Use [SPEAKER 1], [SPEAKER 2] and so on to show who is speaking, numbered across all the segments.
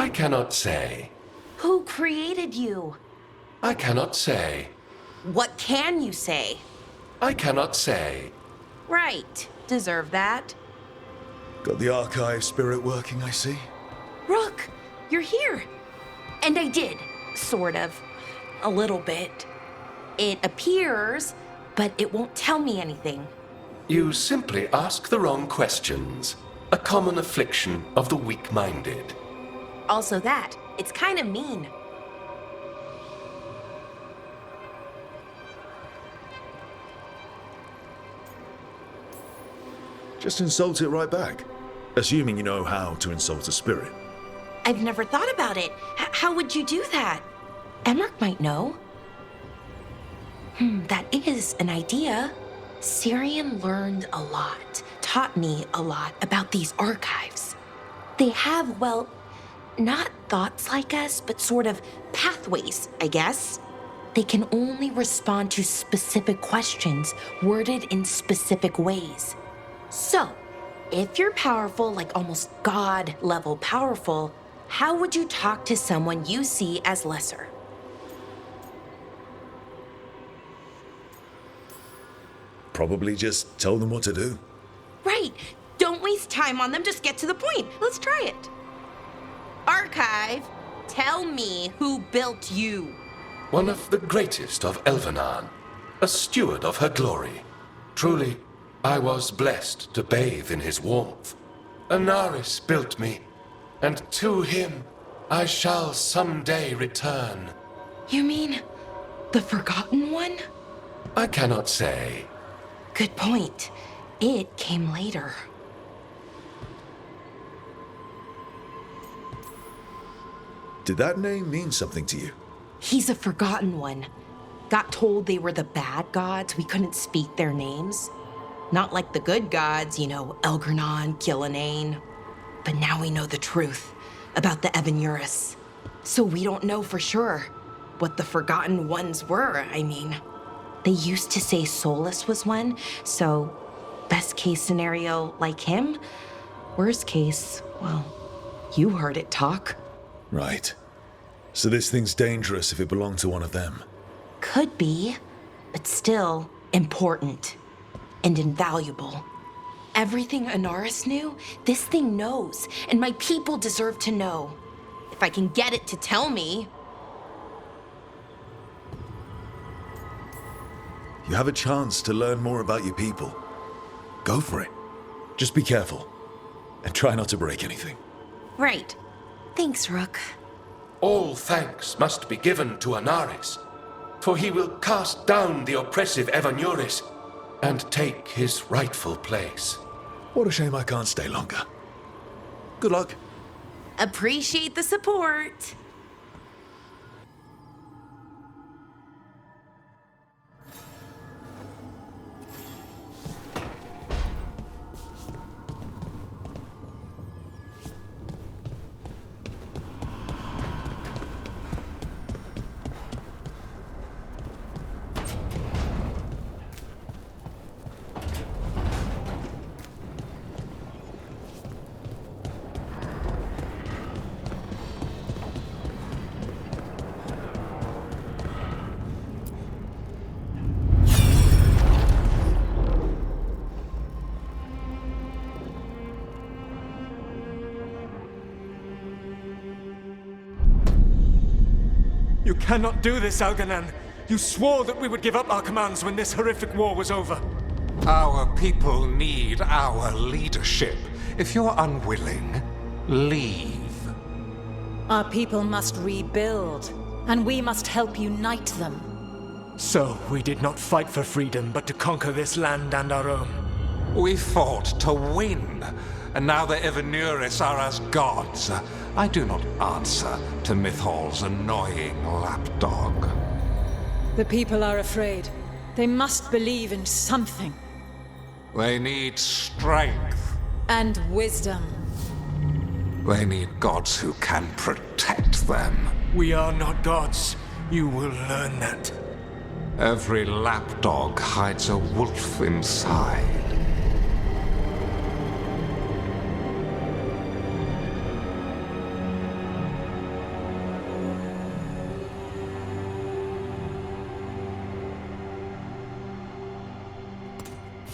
[SPEAKER 1] I cannot say.
[SPEAKER 2] Who created you?
[SPEAKER 1] I cannot say.
[SPEAKER 2] What can you say?
[SPEAKER 1] I cannot say.
[SPEAKER 2] Right. Deserve that.
[SPEAKER 3] Got the archive spirit working, I see.
[SPEAKER 2] Rook, you're here. And I did, sort of. A little bit. It appears, but it won't tell me anything.
[SPEAKER 1] You simply ask the wrong questions. A common affliction of the weak-minded.
[SPEAKER 2] Also that, it's kind of mean.
[SPEAKER 3] Just insult it right back. Assuming you know how to insult a spirit.
[SPEAKER 2] I've never thought about it. How would you do that? Emmerich might know. That is an idea. Syrian learned a lot, taught me a lot about these archives. They have, well, not thoughts like us, but sort of pathways, I guess. They can only respond to specific questions worded in specific ways. So, if you're powerful, like almost God-level powerful, how would you talk to someone you see as lesser?
[SPEAKER 3] Probably just tell them what to do.
[SPEAKER 2] Right. Don't waste time on them. Just get to the point. Let's try it. Archive, tell me who built you.
[SPEAKER 1] One of the greatest of Elvenan, a steward of her glory. Truly, I was blessed to bathe in his warmth. Anaris built me, and to him I shall someday return.
[SPEAKER 2] You mean the Forgotten One?
[SPEAKER 1] I cannot say.
[SPEAKER 2] Good point. It came later.
[SPEAKER 3] Did that name mean something to you?
[SPEAKER 2] He's a Forgotten One. Got told they were the bad gods. We couldn't speak their names. Not like the good gods, you know, Elgernon, Gillenane. But now we know the truth about the Evanuris. So we don't know for sure what the Forgotten Ones were, I mean. They used to say Solus was one, so best case scenario like him. Worst case, well, you heard it talk.
[SPEAKER 3] Right. So this thing's dangerous if it belonged to one of them.
[SPEAKER 2] Could be, but still important and invaluable. Everything Anaris knew, this thing knows, and my people deserve to know. If I can get it to tell me.
[SPEAKER 3] You have a chance to learn more about your people. Go for it. Just be careful. And try not to break anything.
[SPEAKER 2] Right. Thanks, Rook.
[SPEAKER 1] All thanks must be given to Anaris, for he will cast down the oppressive Evanuris and take his rightful place.
[SPEAKER 3] What a shame I can't stay longer. Good luck.
[SPEAKER 2] Appreciate the support.
[SPEAKER 4] You cannot do this, Algernon. You swore that we would give up our commands when this horrific war was over.
[SPEAKER 5] Our people need our leadership. If you're unwilling, leave.
[SPEAKER 6] Our people must rebuild, and we must help unite them.
[SPEAKER 4] So, we did not fight for freedom, but to conquer this land and our own.
[SPEAKER 5] We fought to win, and now the Evanuris are as gods. I do not answer to Mythal's annoying lapdog.
[SPEAKER 6] The people are afraid. They must believe in something.
[SPEAKER 5] They need strength.
[SPEAKER 6] And wisdom.
[SPEAKER 5] They need gods who can protect them.
[SPEAKER 4] We are not gods. You will learn that.
[SPEAKER 5] Every lapdog hides a wolf inside.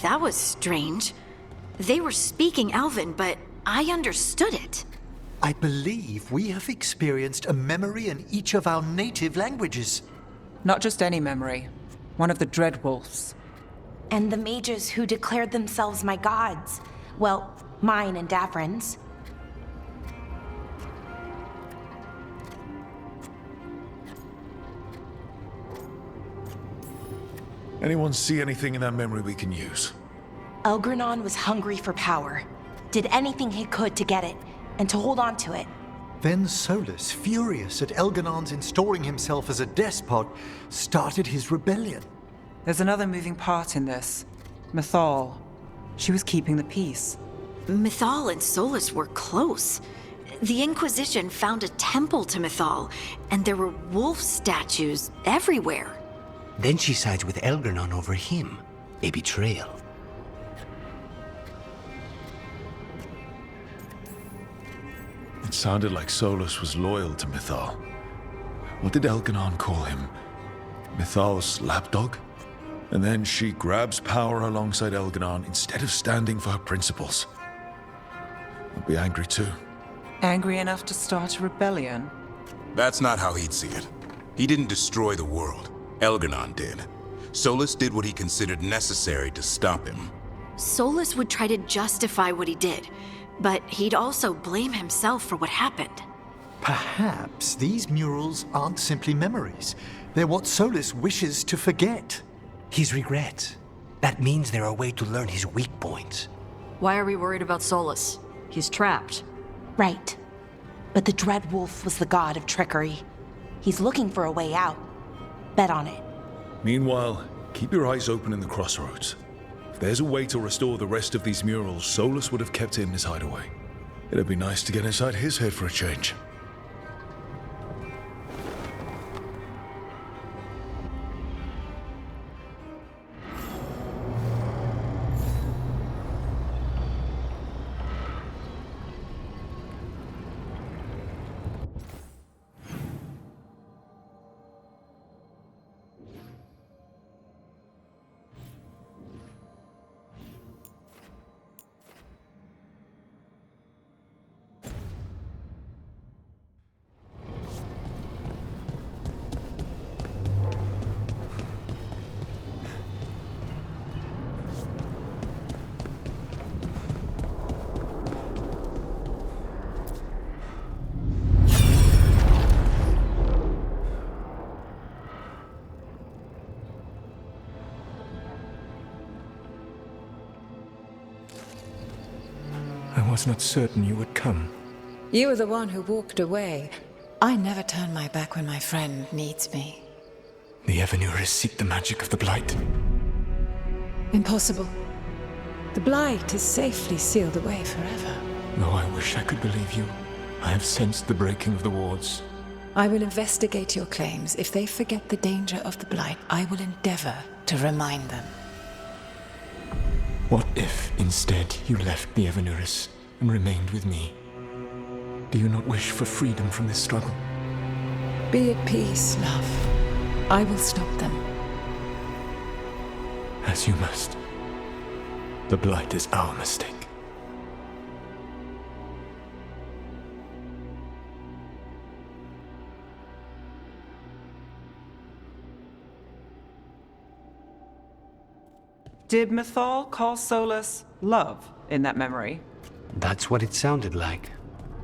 [SPEAKER 7] That was strange. They were speaking Elven, but I understood it.
[SPEAKER 8] I believe we have experienced a memory in each of our native languages.
[SPEAKER 9] Not just any memory. One of the Dreadwolves.
[SPEAKER 2] And the mages who declared themselves my gods. Well, mine and Davrin's.
[SPEAKER 3] Anyone see anything in that memory we can use?
[SPEAKER 2] Elgranon was hungry for power. Did anything he could to get it, and to hold on to it.
[SPEAKER 8] Then Solus, furious at Elganon's installing himself as a despot, started his rebellion.
[SPEAKER 9] There's another moving part in this. Mythal. She was keeping the peace.
[SPEAKER 7] Mythal and Solus were close. The Inquisition found a temple to Mythal, and there were wolf statues everywhere.
[SPEAKER 10] Then she sides with Elgranon over him. A betrayal.
[SPEAKER 3] It sounded like Solus was loyal to Mythal. What did Elganon call him? Mythal's lapdog? And then she grabs power alongside Elganon instead of standing for her principles. I'd be angry too.
[SPEAKER 9] Angry enough to start a rebellion?
[SPEAKER 11] That's not how he'd see it. He didn't destroy the world. Elganon did. Solus did what he considered necessary to stop him.
[SPEAKER 7] Solus would try to justify what he did, but he'd also blame himself for what happened.
[SPEAKER 8] Perhaps these murals aren't simply memories. They're what Solus wishes to forget.
[SPEAKER 10] His regrets. That means they're a way to learn his weak points.
[SPEAKER 12] Why are we worried about Solus? He's trapped.
[SPEAKER 2] Right. But the Dreadwolf was the god of trickery. He's looking for a way out. Bet on it.
[SPEAKER 3] Meanwhile, keep your eyes open in the crossroads. If there's a way to restore the rest of these murals, Solus would have kept it in his hideaway. It'd be nice to get inside his head for a change.
[SPEAKER 4] I was not certain you would come.
[SPEAKER 6] You were the one who walked away. I never turn my back when my friend needs me.
[SPEAKER 4] The Evenuris seek the magic of the Blight.
[SPEAKER 6] Impossible. The Blight is safely sealed away forever.
[SPEAKER 4] Though I wish I could believe you, I have sensed the breaking of the wards.
[SPEAKER 6] I will investigate your claims. If they forget the danger of the Blight, I will endeavor to remind them.
[SPEAKER 4] What if, instead, you left the Evenuris and remained with me? Do you not wish for freedom from this struggle?
[SPEAKER 6] Be at peace, love. I will stop them.
[SPEAKER 4] As you must. The Blight is our mistake.
[SPEAKER 9] Did Mythal call Solus love in that memory?
[SPEAKER 10] That's what it sounded like.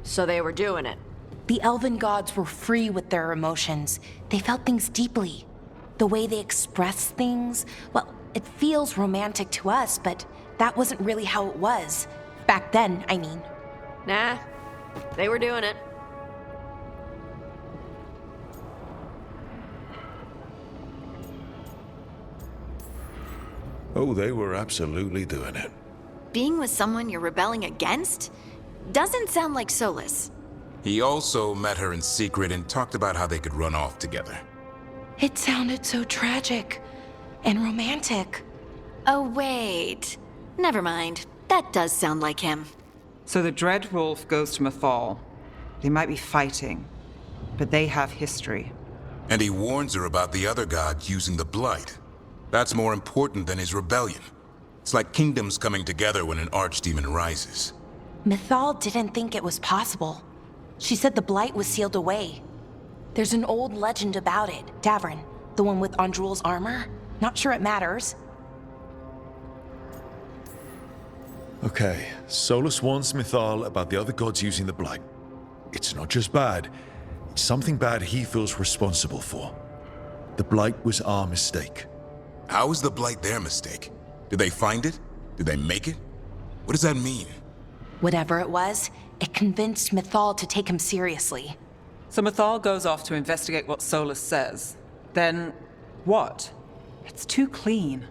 [SPEAKER 12] So they were doing it.
[SPEAKER 2] The elven gods were free with their emotions. They felt things deeply. The way they expressed things, well, it feels romantic to us, but that wasn't really how it was. Back then, I mean.
[SPEAKER 12] Nah, they were doing it.
[SPEAKER 3] Oh, they were absolutely doing it.
[SPEAKER 7] Being with someone you're rebelling against? Doesn't sound like Solus.
[SPEAKER 11] He also met her in secret and talked about how they could run off together.
[SPEAKER 2] It sounded so tragic and romantic.
[SPEAKER 7] Oh, wait. Never mind. That does sound like him.
[SPEAKER 9] So the Dreadwolf goes to Mythal. They might be fighting, but they have history.
[SPEAKER 11] And he warns her about the other gods using the Blight. That's more important than his rebellion. It's like kingdoms coming together when an archdemon rises.
[SPEAKER 2] Mythal didn't think it was possible. She said the blight was sealed away. There's an old legend about it. Davrin, the one with Andrul's armor. Not sure it matters.
[SPEAKER 3] Okay, Solus warns Mythal about the other gods using the blight. It's not just bad, it's something bad he feels responsible for. The blight was our mistake.
[SPEAKER 11] How is the blight their mistake? Did they find it? Did they make it? What does that mean?
[SPEAKER 2] Whatever it was, it convinced Mythal to take him seriously.
[SPEAKER 9] So Mythal goes off to investigate what Solus says. Then, what? It's too clean.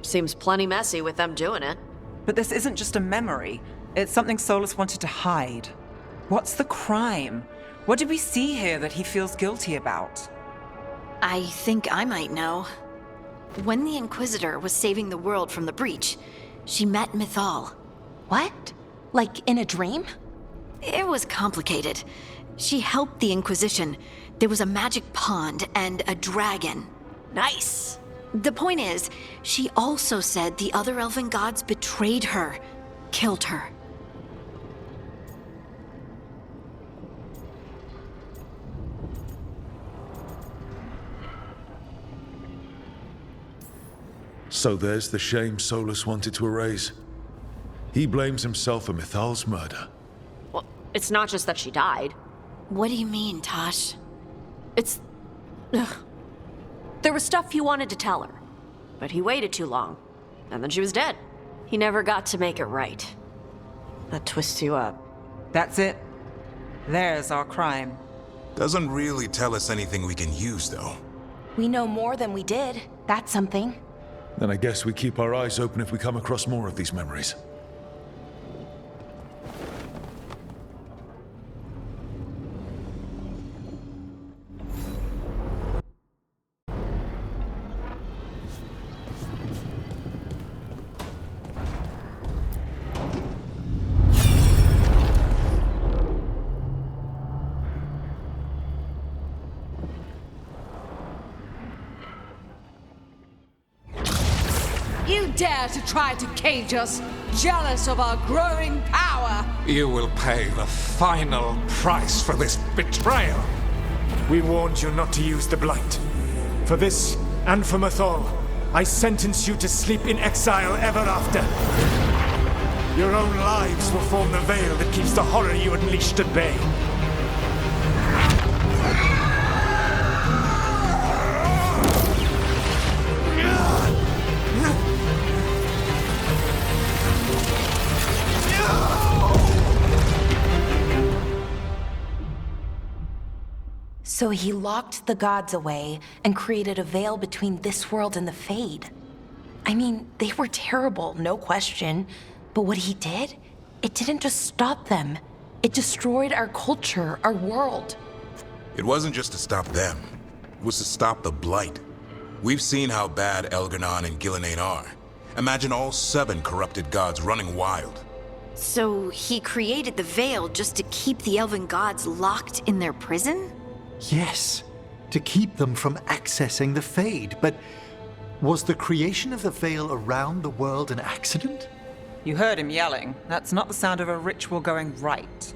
[SPEAKER 12] Seems plenty messy with them doing it.
[SPEAKER 9] But this isn't just a memory. It's something Solus wanted to hide. What's the crime? What did we see here that he feels guilty about?
[SPEAKER 7] I think I might know. When the Inquisitor was saving the world from the breach, she met Mythal.
[SPEAKER 2] What? Like in a dream?
[SPEAKER 7] It was complicated. She helped the Inquisition. There was a magic pond and a dragon.
[SPEAKER 12] Nice.
[SPEAKER 7] The point is, she also said the other elven gods betrayed her, killed her.
[SPEAKER 3] So there's the shame Solus wanted to erase. He blames himself for Mythal's murder.
[SPEAKER 12] Well, it's not just that she died.
[SPEAKER 7] What do you mean, Tosh?
[SPEAKER 12] It's... Ugh. There was stuff he wanted to tell her, but he waited too long, and then she was dead. He never got to make it right. That twists you up.
[SPEAKER 9] That's it. There's our crime.
[SPEAKER 11] Doesn't really tell us anything we can use, though.
[SPEAKER 2] We know more than we did. That's something.
[SPEAKER 3] Then I guess we keep our eyes open if we come across more of these memories.
[SPEAKER 13] You dare to try to cage us, jealous of our growing power!
[SPEAKER 5] You will pay the final price for this betrayal.
[SPEAKER 14] We warned you not to use the blight. For this, and for Mythal, I sentence you to sleep in exile ever after. Your own lives will form the veil that keeps the horror you unleashed at bay.
[SPEAKER 2] So he locked the gods away and created a veil between this world and the Fade. I mean, they were terrible, no question. But what he did, it didn't just stop them. It destroyed our culture, our world.
[SPEAKER 11] It wasn't just to stop them. It was to stop the blight. We've seen how bad Elganon and Gillenane are. Imagine all 7 corrupted gods running wild.
[SPEAKER 7] So he created the veil just to keep the elven gods locked in their prison?
[SPEAKER 8] Yes, to keep them from accessing the Fade. But was the creation of the veil around the world an accident?
[SPEAKER 9] You heard him yelling. That's not the sound of a ritual going right.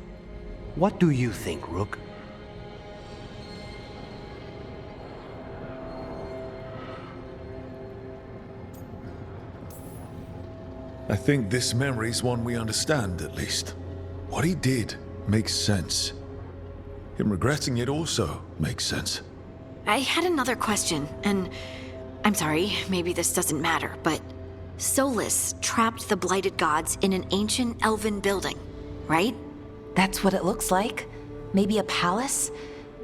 [SPEAKER 10] What do you think, Rook?
[SPEAKER 3] I think this memory's one we understand, at least. What he did makes sense. Him regretting it also makes sense.
[SPEAKER 7] I had another question, and I'm sorry, maybe this doesn't matter, but Solus trapped the blighted gods in an ancient elven building, right?
[SPEAKER 2] That's what it looks like. Maybe a palace?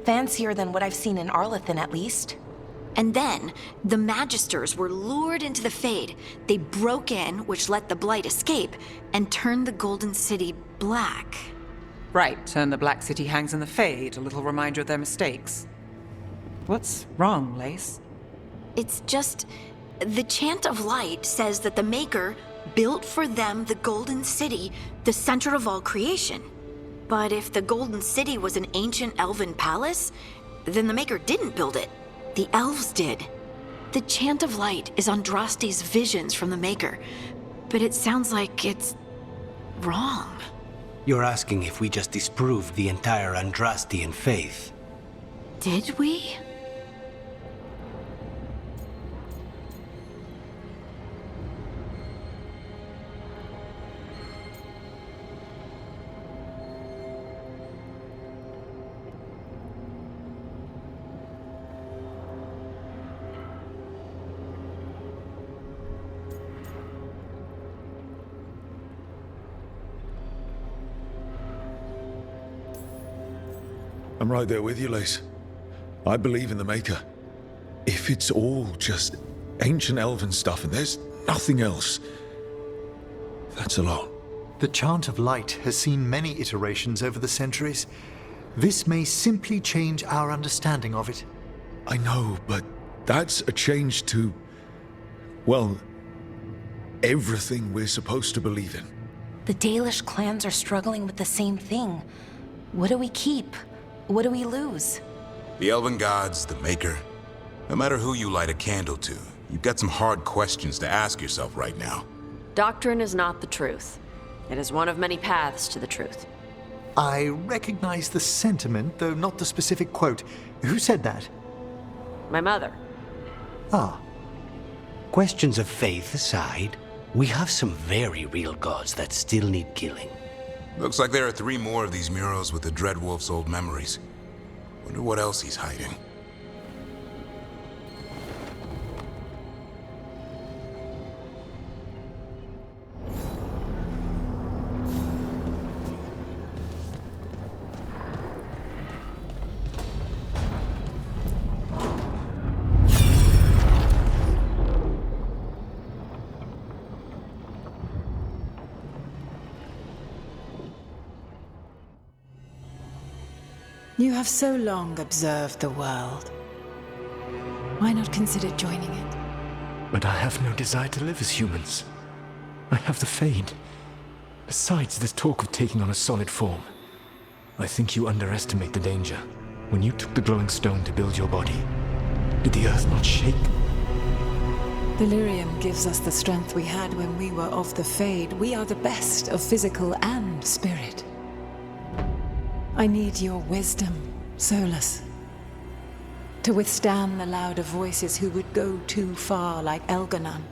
[SPEAKER 2] Fancier than what I've seen in Arlethan, at least.
[SPEAKER 7] And then, the Magisters were lured into the Fade. They broke in, which let the blight escape, and turned the Golden City black.
[SPEAKER 9] Right, and the Black City hangs in the Fade, a little reminder of their mistakes. What's wrong, Lace?
[SPEAKER 7] It's just... the Chant of Light says that the Maker built for them the Golden City, the center of all creation. But if the Golden City was an ancient elven palace, then the Maker didn't build it. The elves did. The Chant of Light is Andraste's visions from the Maker. But it sounds like it's wrong.
[SPEAKER 10] You're asking if we just disproved the entire Andrastian faith.
[SPEAKER 7] Did we?
[SPEAKER 3] I'm right there with you, Lace. I believe in the Maker. If it's all just ancient elven stuff and there's nothing else, that's a lot.
[SPEAKER 8] The Chant of Light has seen many iterations over the centuries. This may simply change our understanding of it.
[SPEAKER 3] I know, but that's a change to, well, everything we're supposed to believe in.
[SPEAKER 2] The Dalish clans are struggling with the same thing. What do we keep? What do we lose?
[SPEAKER 11] The elven gods, the Maker. No matter who you light a candle to, you've got some hard questions to ask yourself right now.
[SPEAKER 12] Doctrine is not the truth. It is one of many paths to the truth.
[SPEAKER 8] I recognize the sentiment, though not the specific quote. Who said that?
[SPEAKER 12] My mother.
[SPEAKER 8] Ah.
[SPEAKER 10] Questions of faith aside, we have some very real gods that still need killing.
[SPEAKER 11] Looks like there are 3 more of these murals with the Dreadwolf's old memories. Wonder what else he's hiding.
[SPEAKER 6] You have so long observed the world. Why not consider joining it?
[SPEAKER 4] But I have no desire to live as humans. I have the Fade. Besides, there's talk of taking on a solid form. I think you underestimate the danger. When you took the glowing stone to build your body, did the earth not shake?
[SPEAKER 6] Delirium gives us the strength we had when we were of the Fade. We are the best of physical and spirit. I need your wisdom, Solus, to withstand the louder voices who would go too far like Elganon.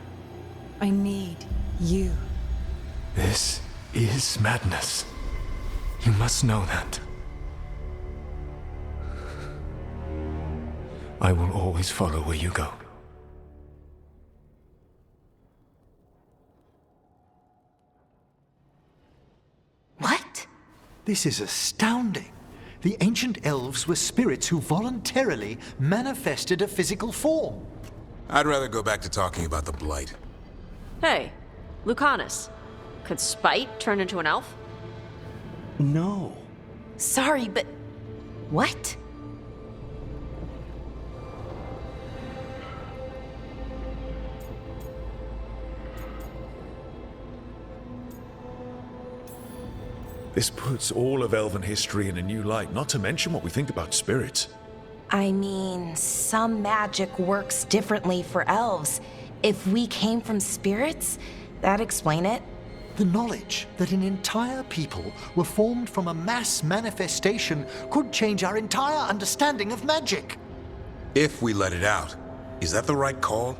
[SPEAKER 6] I need you.
[SPEAKER 4] This is madness. You must know that. I will always follow where you go.
[SPEAKER 2] What?
[SPEAKER 8] This is astounding. The ancient elves were spirits who voluntarily manifested a physical form.
[SPEAKER 11] I'd rather go back to talking about the Blight.
[SPEAKER 12] Hey, Lucanus. Could Spite turn into an elf?
[SPEAKER 10] No.
[SPEAKER 2] Sorry, but... what?
[SPEAKER 3] This puts all of elven history in a new light, not to mention what we think about spirits.
[SPEAKER 2] I mean, some magic works differently for elves. If we came from spirits, that'd explain it.
[SPEAKER 8] The knowledge that an entire people were formed from a mass manifestation could change our entire understanding of magic.
[SPEAKER 11] If we let it out, is that the right call?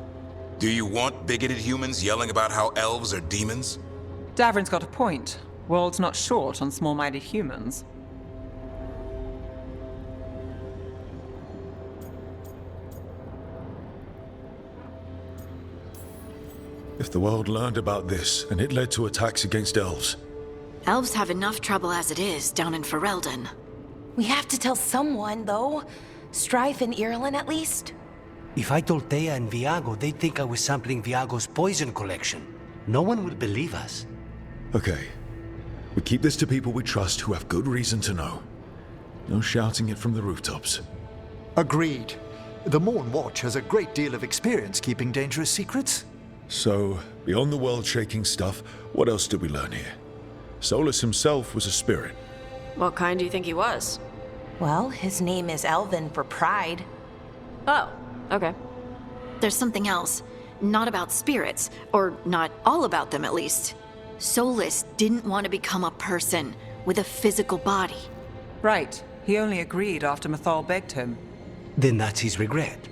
[SPEAKER 11] Do you want bigoted humans yelling about how elves are demons?
[SPEAKER 9] Davrin's got a point. World's not short on small-minded humans.
[SPEAKER 3] If the world learned about this, and it led to attacks against elves.
[SPEAKER 7] Elves have enough trouble as it is down in Ferelden.
[SPEAKER 2] We have to tell someone, though. Strife and Irulan, at least.
[SPEAKER 10] If I told Thea and Viago, they'd think I was sampling Viago's poison collection. No one would believe us.
[SPEAKER 3] Okay. We keep this to people we trust who have good reason to know. No shouting it from the rooftops.
[SPEAKER 8] Agreed. The Morn Watch has a great deal of experience keeping dangerous secrets.
[SPEAKER 3] So, beyond the world-shaking stuff, what else did we learn here? Solus himself was a spirit.
[SPEAKER 12] What kind do you think he was?
[SPEAKER 2] Well, his name is Elven for pride.
[SPEAKER 12] Oh, okay.
[SPEAKER 7] There's something else. not about spirits, or not all about them at least. Solus didn't want to become a person with a physical body.
[SPEAKER 9] Right. He only agreed after Mythal begged him.
[SPEAKER 10] Then that's his regret.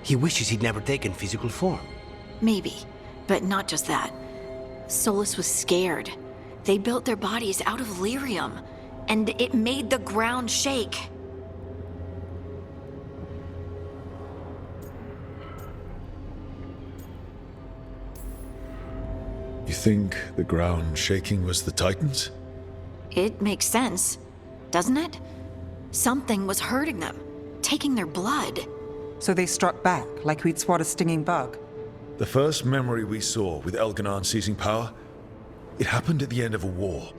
[SPEAKER 10] He wishes he'd never taken physical form.
[SPEAKER 7] Maybe, but not just that. Solus was scared. They built their bodies out of lyrium, and it made the ground shake.
[SPEAKER 3] You think the ground shaking was the Titans?
[SPEAKER 7] It makes sense, doesn't it? Something was hurting them, taking their blood.
[SPEAKER 9] So they struck back, like we'd swat a stinging bug.
[SPEAKER 3] The first memory we saw with Elganon seizing power, it happened at the end of a war.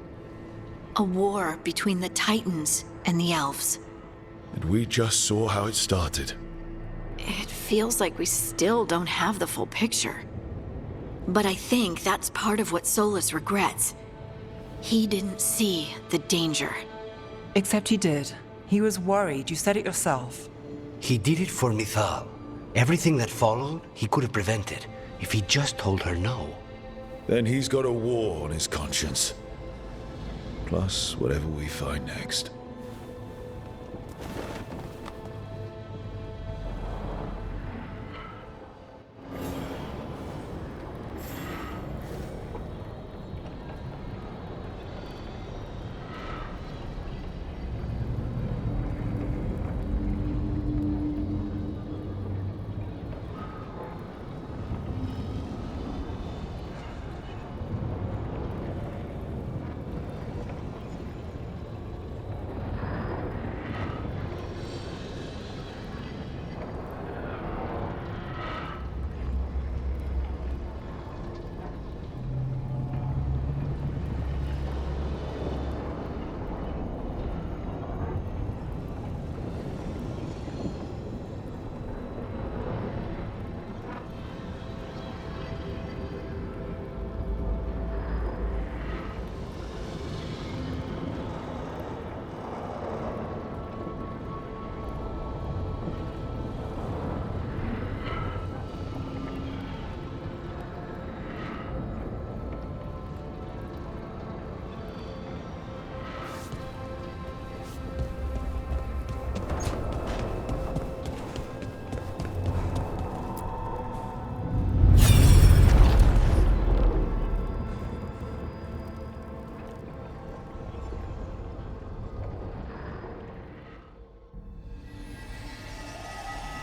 [SPEAKER 7] A war between the Titans and the elves.
[SPEAKER 3] And we just saw how it started.
[SPEAKER 7] It feels like we still don't have the full picture. But I think that's part of what Solus regrets. He didn't see the danger.
[SPEAKER 9] Except he did. He was worried, you said it yourself.
[SPEAKER 10] He did it for Mythal. Everything that followed, he could have prevented, if he just told her no.
[SPEAKER 3] Then he's got a war on his conscience. Plus, whatever we find next.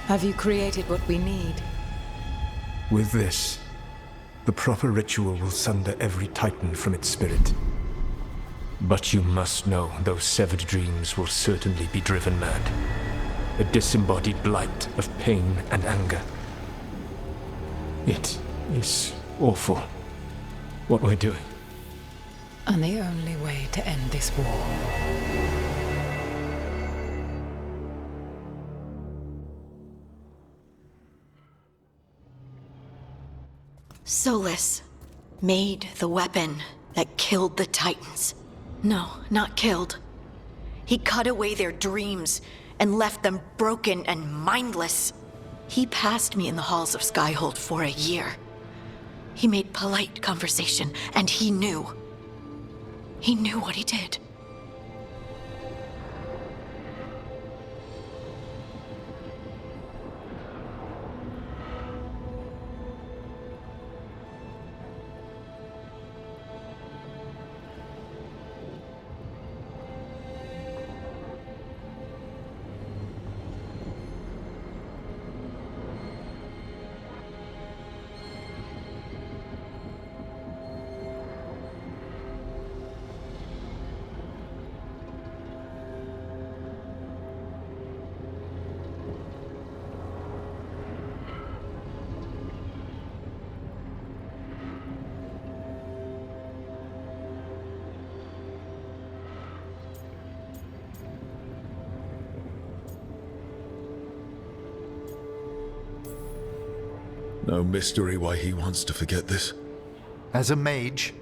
[SPEAKER 6] Have you created what we need?
[SPEAKER 4] With this, the proper ritual will sunder every Titan from its spirit. But you must know those severed dreams will certainly be driven mad. A disembodied blight of pain and anger. It is awful what we're doing.
[SPEAKER 6] And the only way to end this war.
[SPEAKER 7] Solus made the weapon that killed the Titans. No, not killed. He cut away their dreams and left them broken and mindless. He passed me in the halls of Skyhold for a year. He made polite conversation, and he knew. He knew what he did.
[SPEAKER 3] No mystery why he wants to forget this.
[SPEAKER 8] As a mage,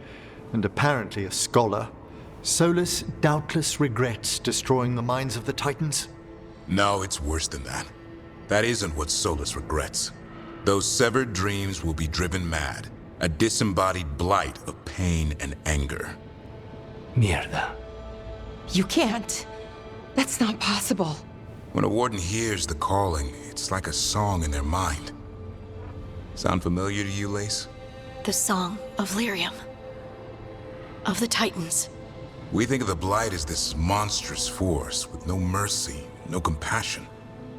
[SPEAKER 8] and apparently a scholar, Solus doubtless regrets destroying the minds of the Titans.
[SPEAKER 11] No, it's worse than that. That isn't what Solus regrets. Those severed dreams will be driven mad, a disembodied blight of pain and anger.
[SPEAKER 10] Mierda.
[SPEAKER 2] You can't. That's not possible.
[SPEAKER 11] When a warden hears the calling, it's like a song in their mind. Sound familiar to you, Lace?
[SPEAKER 7] The song of Lyrium. Of the Titans.
[SPEAKER 11] We think of the Blight as this monstrous force with no mercy, no compassion,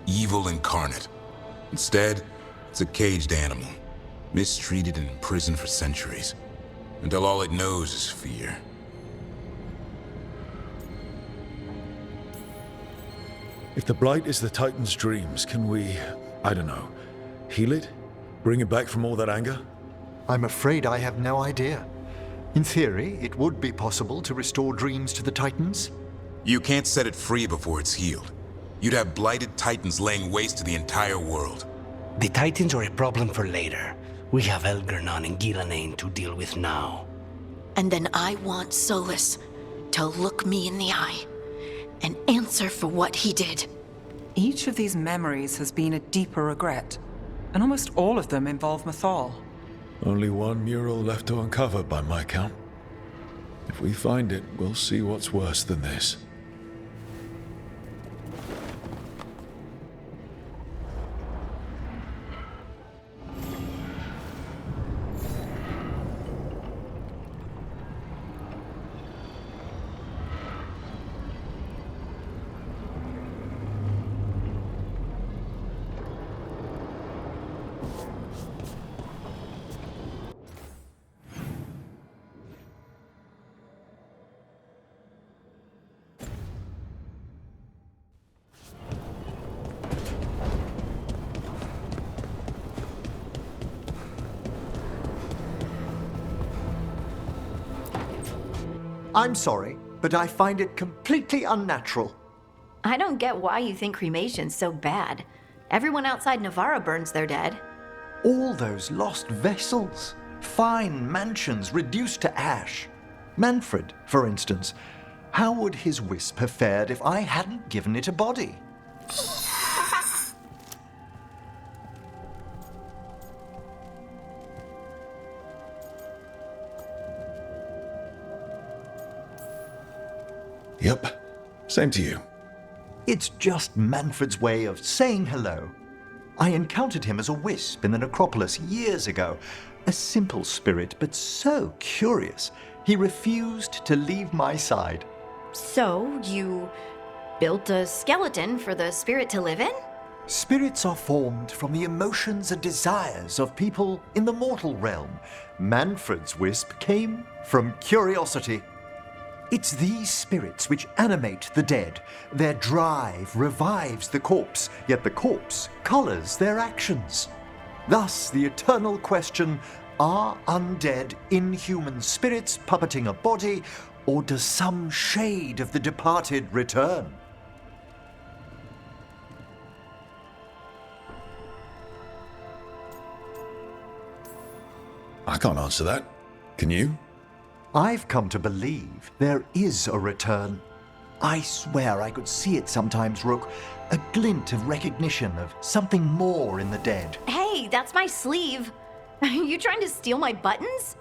[SPEAKER 11] evil incarnate. Instead, it's a caged animal, mistreated and imprisoned for centuries, until all it knows is fear.
[SPEAKER 3] If the Blight is the Titan's dreams, can we, I don't know, heal it? Bring it back from all that anger?
[SPEAKER 8] I'm afraid I have no idea. In theory, it would be possible to restore dreams to the Titans.
[SPEAKER 11] You can't set it free before it's healed. You'd have blighted Titans laying waste to the entire world.
[SPEAKER 10] The Titans are a problem for later. We have Elgernon and Ghilanane to deal with now.
[SPEAKER 7] And then I want Solus to look me in the eye and answer for what he did.
[SPEAKER 9] Each of these memories has been a deeper regret, and almost all of them involve Mythal.
[SPEAKER 3] Only one mural left to uncover by my count. If we find it, we'll see what's worse than this.
[SPEAKER 8] I'm sorry, but I find it completely unnatural.
[SPEAKER 7] I don't get why you think cremation's so bad. Everyone outside Navarra burns their dead.
[SPEAKER 8] All those lost vessels, fine mansions reduced to ash. Manfred, for instance, how would his wisp have fared if I hadn't given it a body?
[SPEAKER 3] Yep. Same to you.
[SPEAKER 8] It's just Manfred's way of saying hello. I encountered him as a wisp in the necropolis years ago. A simple spirit, but so curious. He refused to leave my side.
[SPEAKER 7] So, you built a skeleton for the spirit to live in?
[SPEAKER 8] Spirits are formed from the emotions and desires of people in the mortal realm. Manfred's wisp came from curiosity. It's these spirits which animate the dead. Their drive revives the corpse, yet the corpse colors their actions. Thus, the eternal question, are undead, inhuman spirits puppeting a body, or does some shade of the departed return?
[SPEAKER 3] I can't answer that. Can you?
[SPEAKER 8] I've come to believe there is a return. I swear I could see it sometimes, Rook. A glint of recognition of something more in the dead.
[SPEAKER 7] Hey, that's my sleeve. Are you trying to steal my buttons?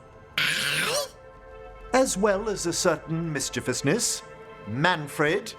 [SPEAKER 8] As well as a certain mischievousness. Manfred.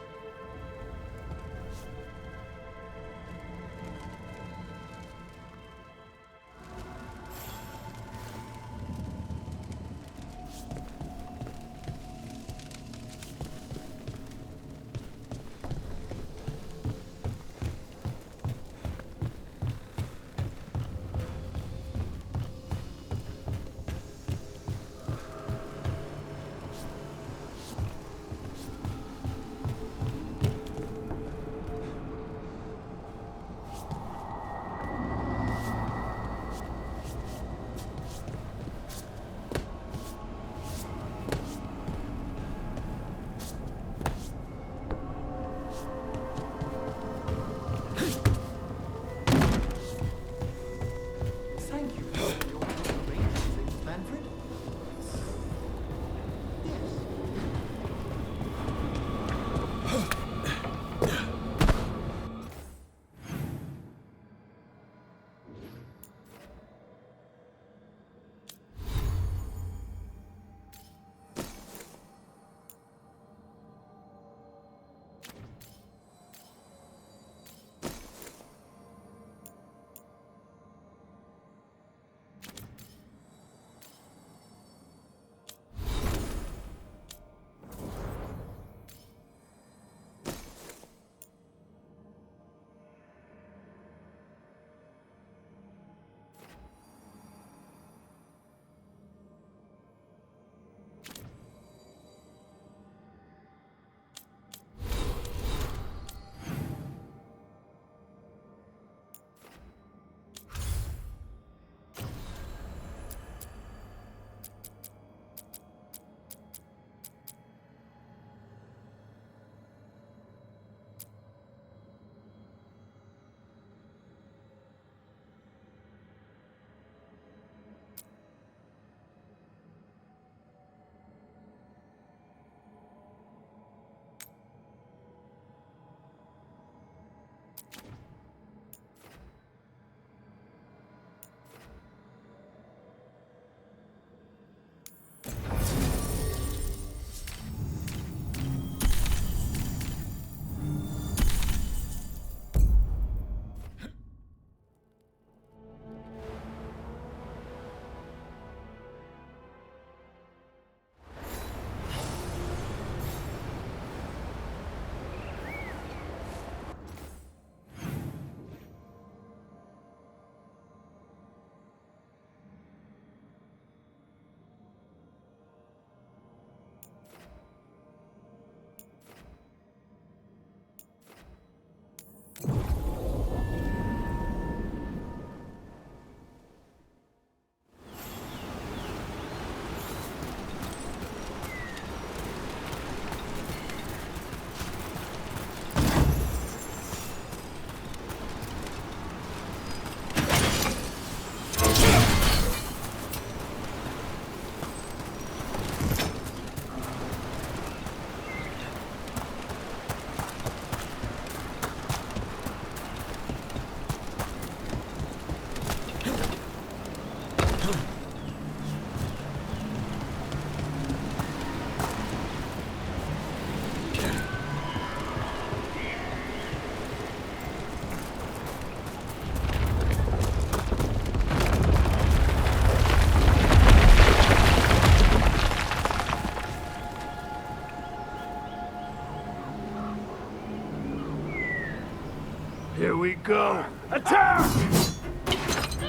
[SPEAKER 14] go. Attack!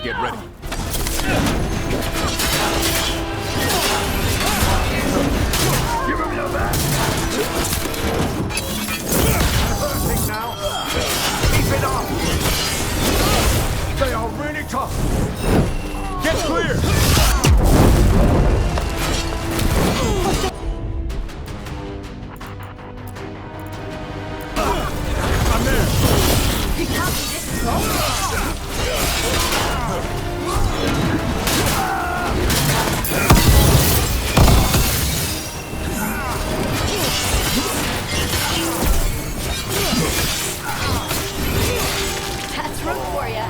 [SPEAKER 11] Get ready.
[SPEAKER 14] Give him your back! Perfect now! Keep it up! They are really tough! Get clear! I'm there!
[SPEAKER 13] He copied it so
[SPEAKER 12] That's room for ya.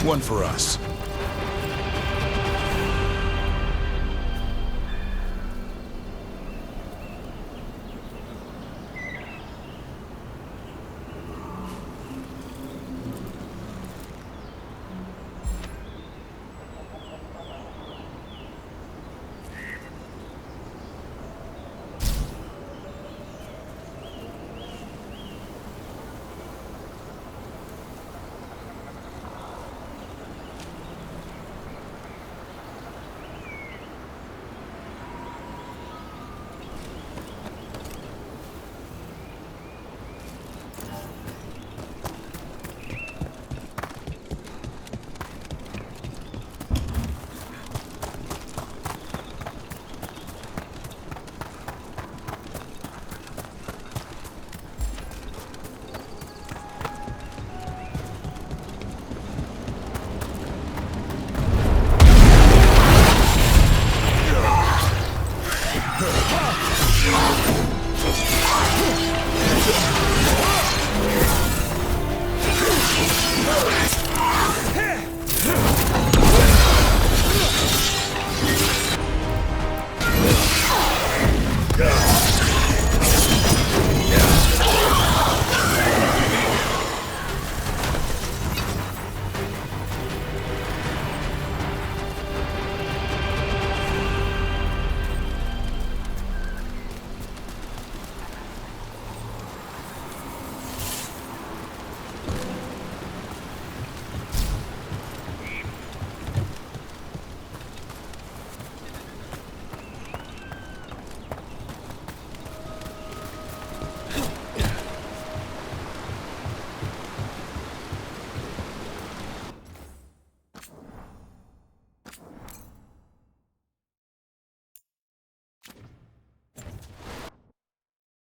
[SPEAKER 11] One for us.